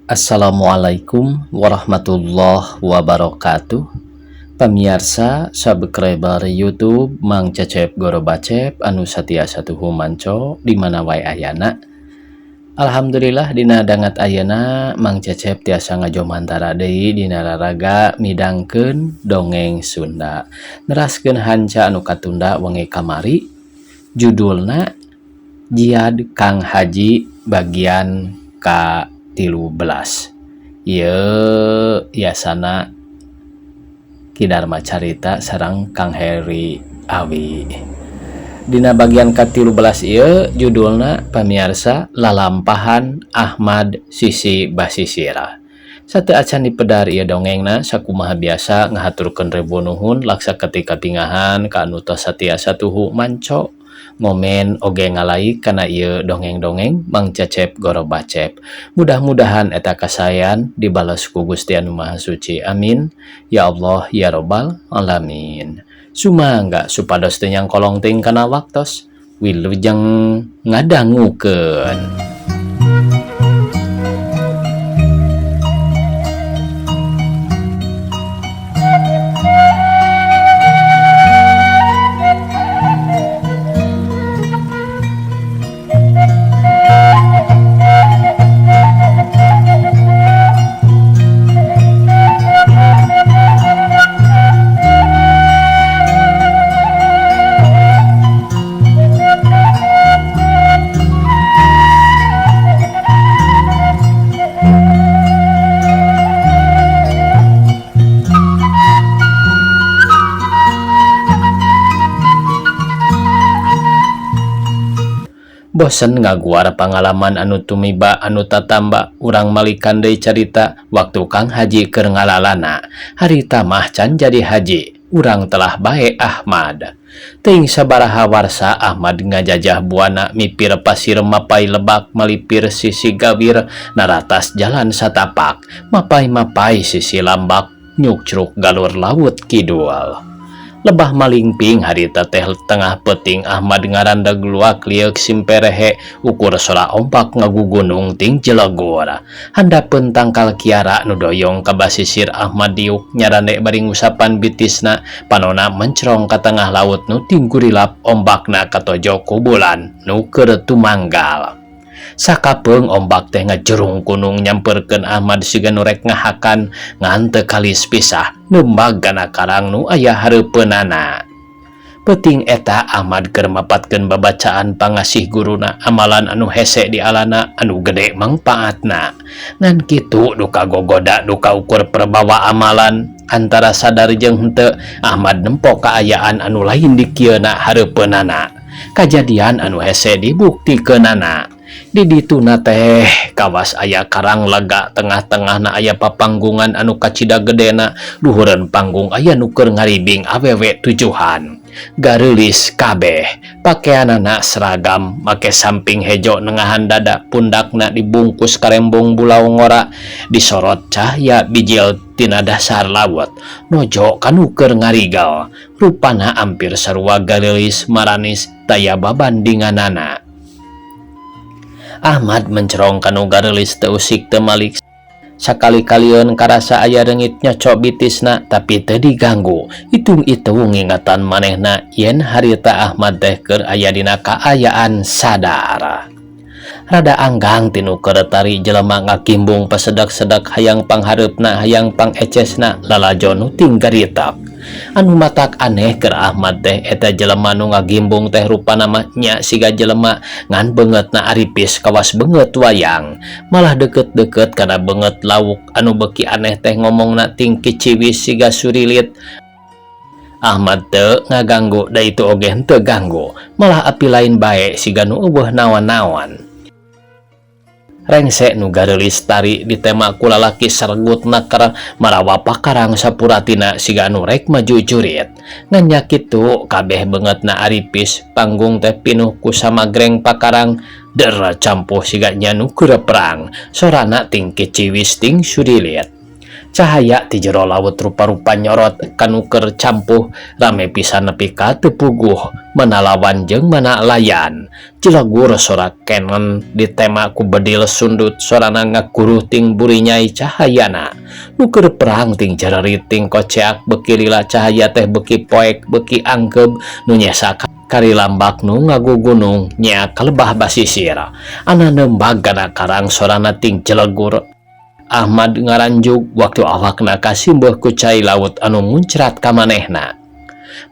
Assalamualaikum warahmatullahi wabarakatuh. Pemirsa subscriber YouTube Mang Cecep Goro Bacep anu satia satuhu manco di mana wae ayana. Alhamdulillah dina dangat ayana Mang Cecep tiasa ngajomantara deui dina raraga midangkeun dongeng Sunda. Neraskeun hanca anu katunda wengi kamari. Judulna Jiad Kang Haji bagian ka-13. Ieu biasana Ki Dharma Carita sareng Kang Heri Awi. Dina bagian ka-13 ieu judulna pamirsa Lalampahan Ahmad Sisi Basisira. Sateu acan dipedar ieu dongengna sakumaha biasa ngahaturkeun rebu nuhun laksa ketika pingahan ka anu tos satia satuhu manco ngomen oge ngalaik kana ieu dongeng-dongeng Mang Cecep Goro Bacep. Mudah-mudahan eta kasayan dibales ku Gusti Anu Maha Suci. Amin. Ya Allah ya Rabbal alamin. Sumangga supados teu nyang kolong ting kana waktos wilujeng ngadangukeun. Bosen ngaguar pangalaman anu tumiba anu tatamba urang malikan deui carita waktu Kang Haji keur ngalalana. Harita mah can jadi haji, urang telah bae Ahmad. Teuing sabaraha warsa Ahmad ngajajah buana mipir pasir mapai lebak malipir sisi gawir naratas jalan satapak mapai-mapai sisi lambak nyukcruk galur laut kidul. Lebah malingping harita teh tengah peting Ahmad ngarandeg luak liuk simperehe ukur sora ompak ngagugunung ting Cilegur. Handapeun tangkal kiara nu doyong ka basisir Ahmad diuk nyarande bari ngusapan bitisna panona mencrong ka tengah laut nu ting gurilap ombakna katojo ku bulan nu keur tumanggal. Sakapeung ombak teh ngajurung gunung nyamperkeun Ahmad siga nu rek ngahakan ngan teu kalis pisah nembag kana karang nu aya hareupeunana. Peuting eta Ahmad keur mapatkeun babacaan pangasih guruna amalan anu hese di alana anu gede mangpaatna. Ngan kitu duka gogoda duka ukur perbawa amalan antara sadar jeung henteu Ahmad nempo kaayaan anu lain di kieuna hareupeunana. Kajadian anu hese dibuktikeunana. Di dituna teh kawas aya karang lega tengah-tengahna aya papanggungan anu kacida gedena luhureun panggung aya nu keur ngaribing awewe tujuhan. Gareulis kabeh pakaianana seragam make samping hejo nengahan dada pundakna dibungkus karembong bulau ngora disorot cahya bijil tina dasar laut nojo kanu keur ngarigal rupana ampir sarua gareulis maranis taya babandinganana. Ahmad mencerong kanu gareulis teu usik teu malik sakali-kalieun karasa aya reungit nyocok bitisna tapi teu diganggu. Itung-itung ingatan manehna yen harita Ahmad teh keur aya dina kaayaan sadar. Rada anggang tinu keretari jelema ngakimbung pasedak-sedak hayang panghareupna hayang pangecesna lalajo nu ting garitak. Anu matak aneh keur Ahmad teh eta jelema nu ngagimbung teh rupana mah nya siga jelema ngan beungeutna aripis kawas beungeut wayang malah deukeut-deukeut kana beungeut lauk anu beuki aneh teh ngomongna ting kiciwis siga surilit. Ahmad teu ngaganggu da itu oge henteu ganggu malah api lain bae siga nu eueuh naon-naon. Rengsek nu gareulis tari ditema ku lalaki sargutna keur marawa pakarang sapuratina siga anu rek maju jurit. Ngan nya kitu kabeh beungeutna aripis panggung teh pinuh ku samagreng pakarang der campuh siga nya nu keur perang sorana ting kiciwis ting surilit. Cahaya ti jero laut rupa-rupa nyorot kanuker campuh rame pisan nepi ka teu puguh menalawan jeung mana layan. Cilegur sorak Canon ditema ku bedil sundut sorana ngakuruh ting buri nyai cahayana. Nuker perang ting jarerit ting koceak beuki lila cahaya teh beuki poek beuki angkeub nu nyesa kari lambak nu ngagugunung nya kalebah basisir. Ana nembag kana karang sorana ting cilegur. Ahmad ngaranjuk waktu awakna kasimbeuh ku cai laut anu muncrat ka manehna.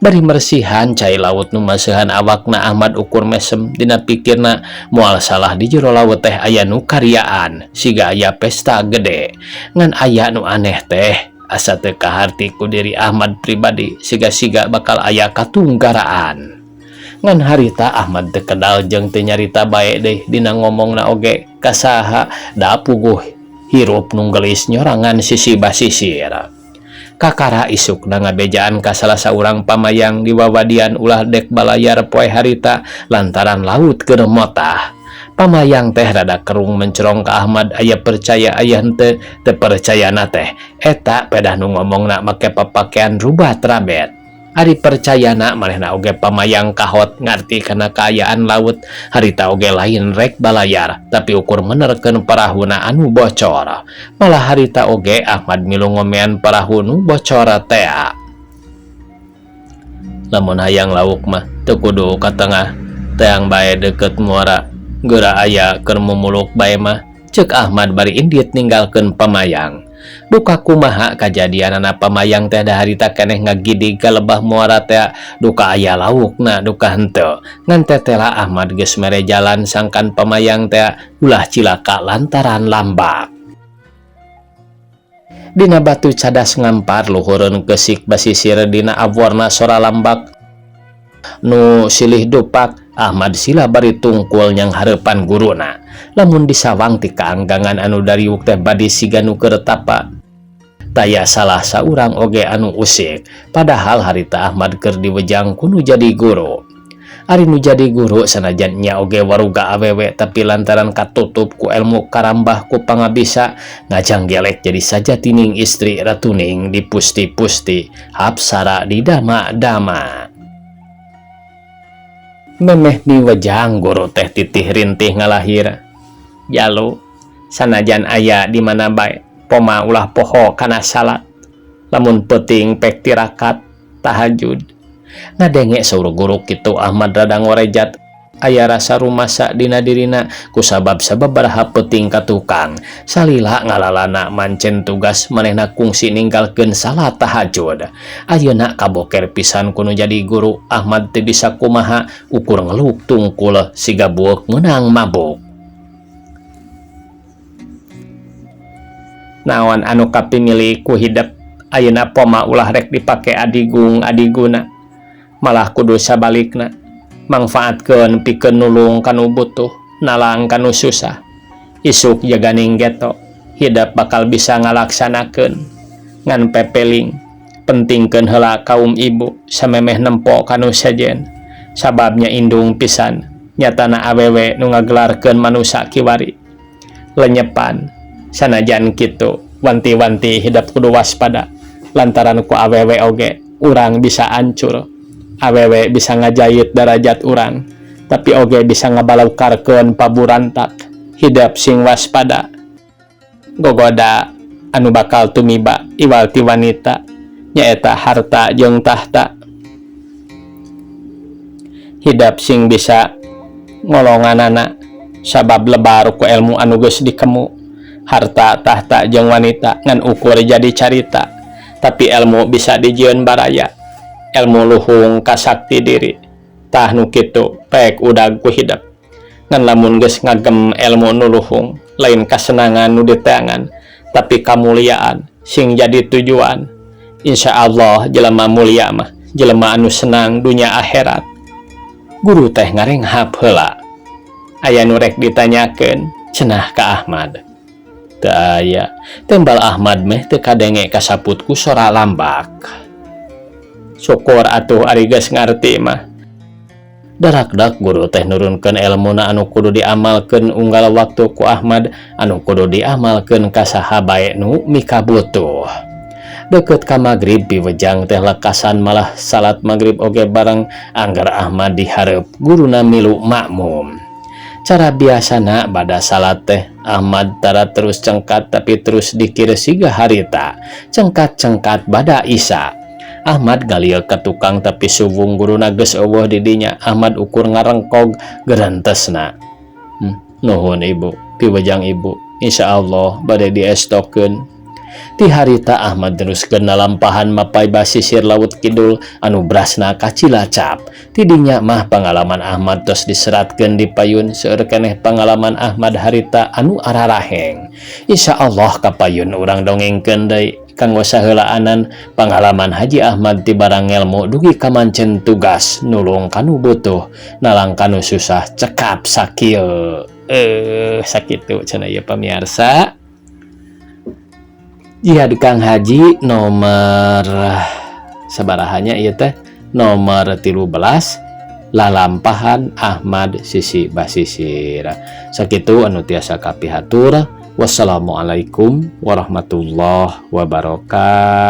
Bari mersihan cai laut nu maseuhan awakna Ahmad ukur mesem dina pikirna moal salah di jero laut teh aya nu karyaan siga aya pesta gede ngan aya nu aneh teh asa teu kaharti ku diri Ahmad pribadi siga-siga bakal aya katunggaraan. Ngan harita Ahmad teu kedal jeung teu nyarita bae deui dina ngomongna oge kasaha da puguh hirup nunggelis nyorangan sisi basisir. Kakara isukna ngabejaan ka salah saurang pamayang di wawadian ulah dek balayar poe harita lantaran laut keur motah. Pamayang teh rada kerung mencerong ka Ahmad aya percaya aya henteu teu percayana teh eta pedah nu ngomongna make papakean rubat rabet. Ari percayana manehna oge pamayang kahot ngarti kana kaayaan laut harita oge lain rek balayar tapi ukur menerkeun parahuna anu bocor. Malah harita oge Ahmad milu ngomean parahu nu bocor teh. Lamun hayang lauk mah teu kudu ka tengah teang bae deukeut muara geura aya keur mumuluk bae mah ceuk Ahmad bari indit ninggalkeun pamayang. Duka kumaha kajadianana pamayang teh da harita keneh ngagidig ka lebah muara teh duka aya laukna duka henteu ngan tetela Ahmad geus mere jalan sangkan pamayang teh ulah cilaka lantaran lambak. Dina batu cadas ngampar luhureun geusik basisir dina aborna sora lambak nu silih dupak. Ahmad sila bari tungkul nyang hareupan guruna lamun disawang ti kaanggangan anu dariuk teh badi siga nu keur tapa. Taya salah saurang oge anu usik padahal harita Ahmad keur diwejang ku nu jadi guru. Ari nu jadi guru sanajan nya oge waruga awewe tapi lantaran katutup ku ilmu karambah ku pangabisa ngajang gelek jadi saja tining istri ratuning dipusti-pusti hapsara didama-dama. Memeh diwejang guru teh titih rintih ngalahir jalu sanajan aya di mana bae poma ulah poho kana salat lamun peuting pek tirakat tahajud. Ngadenge saur guru kitu Ahmad rada ngorejat aya rasa rumasa dina dirina kusabab sababaraha peuting ka tukang salila ngalalana mancen tugas manehna kungsi ninggalkeun salat tahajud. Ayeuna kaboker pisan kuno jadi guru Ahmad teu bisa kumaha ukur ngeluk tungkul siga buuk meunang mabuk. Naon anu kapimilih ku hidep ayeuna poma ulah rek dipake adiguna malah kudu sabalikna mangfaatkeun pikeun nulung kanu butuh nalang kanu susah. Isuk jaganing geto hidep bakal bisa ngalaksanakeun ngan pepeling pentingkeun heula kaum ibu samemeh nempo kanu sejen sababnya indung pisan nyatana awewe nu ngagelarkeun manusa kiwari lenyepan. Sanajan kitu wanti-wanti hidep kudu waspada lantaran ku awewe oge urang bisa hancur. Awewe bisa ngajait derajat urang tapi oge bisa ngabalaukarkeun paburantak. Hidep sing waspada gogoda anu bakal tumiba iwal ti wanita nyaeta harta jeung tahta. Hidep sing bisa ngolonganana sabab lebar ku ilmu anu geus dikemu. Harta tahta jeung wanita ngan ukur jadi carita tapi ilmu bisa dijieun baraya. Ilmu luhung kasakti diri tah nu kitu pek udag ku hidep ngan lamun geus ngagem ilmu nu luhung lain kasenangan nu diteangan tapi kamuliaan sing jadi tujuan. Insyaallah jelema mulia mah jelema anu senang dunia akhirat. Guru teh ngarenghap heula aya nu rek ditanyakeun cenah ka Ahmad. Teu aya tembal Ahmad meh teu kadenge kasaput ku sora lambak. Syukur atuh ari geus ngarti mah Darakdak guru teh nurunkeun ilmuna anu kudu diamalkeun unggal waktu ku Ahmad anu kudu diamalkeun ka saha bae nu mikabutuh. Deket ka magrib piwejang teh lekasan malah salat magrib oge bareng anggar Ahmad dihareup guruna milu makmum. Cara biasana bada salat teh Ahmad tara terus cengkat tapi terus dikir siga harita cengkat-cengkat bada Isya. Ahmad galieu ka tukang tapi suwung guruna geus eueuh di dinya. Ahmad ukur ngarengkog gerentesna. Nuhun ibu, piwejang ibu, insyaallah bade diestokeun. Ti harita Ahmad teruskeun nalampahan mapai basisir laut kidul anu brasna ka Cilacap. Ti dinya mah pangalaman Ahmad tos diseratkeun di payun seueur keneh pangalaman Ahmad harita anu araraheng. Insyaallah ka payun urang dongengkeun deui kanggo saheulaanan pangalaman Haji Ahmad ti barang ngelmu dugi kamancen tugas nulung kanu butuh nalang kanu susah cekap sakieu sakitu cenah ieu pamirsa. Jihad Kang Haji nomor sabarahannya ieu teh nomor 13 lalampahan Ahmad sisi basisir. Sakitu anu tiasa kapihatur. Wassalamualaikum warahmatullahi wabarakatuh.